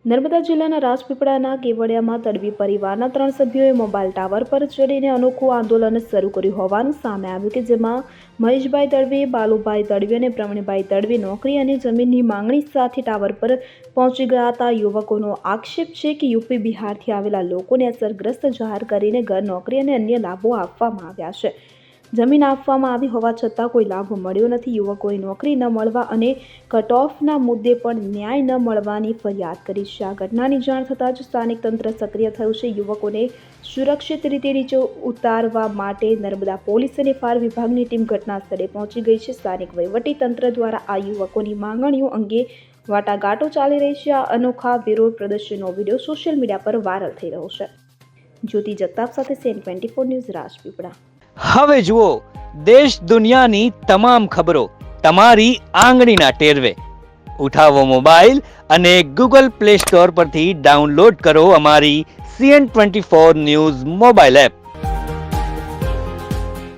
નર્મદા જિલ્લાના રાજપીપળાના કેવડિયામાં તડવી પરિવારના 3 સભ્યોએ મોબાઈલ ટાવર પર ચડીને અનોખું આંદોલન શરૂ કર્યું હોવાનું સામે આવ્યું કે જેમાં મહેશભાઈ તડવી, બાલુભાઈ તડવી અને પ્રવીણભાઈ તડવી નોકરી અને જમીનની માંગણી સાથે ટાવર પર પહોંચી ગયા હતા। યુવકોનો આક્ષેપ છે કે યુપી બિહારથી આવેલા લોકોને અસરગ્રસ્ત જાહેર કરીને ઘર, નોકરી અને અન્ય લાભો આપવામાં આવ્યા છે। જમીન આપવામાં આવી હોવા છતાં કોઈ લાભ મળ્યો નથી। યુવકોએ નોકરી ન મળવા અને કટ ઓફના મુદ્દે પણ ન્યાય ન મળવાની ફરિયાદ કરી છે। આ ઘટનાની જાણ થતાં જ સ્થાનિક તંત્ર સક્રિય થયું છે। યુવકોને સુરક્ષિત રીતે નીચે ઉતારવા માટે નર્મદા પોલીસ અને ફાયર વિભાગની ટીમ ઘટના સ્થળે પહોંચી ગઈ છે। સ્થાનિક વહીવટી તંત્ર દ્વારા આ યુવકોની માંગણીઓ અંગે વાટાઘાટો ચાલી રહી છે। આ અનોખા વિરોધ પ્રદર્શનનો વિડીયો સોશિયલ મીડિયા પર વાયરલ થઈ રહ્યો છે। જ્યોતિ જગતાપ સાથે CN24 ન્યૂઝ રાજપીપળા। હવે જુઓ દેશ દુનિયાની તમામ ખબરો તમારી આંગળીના ટેરવે। ઉઠાવો મોબાઈલ અને ગૂગલ પ્લે સ્ટોર પરથી ડાઉનલોડ કરો અમારી CN24 ન્યૂઝ મોબાઈલ એપ।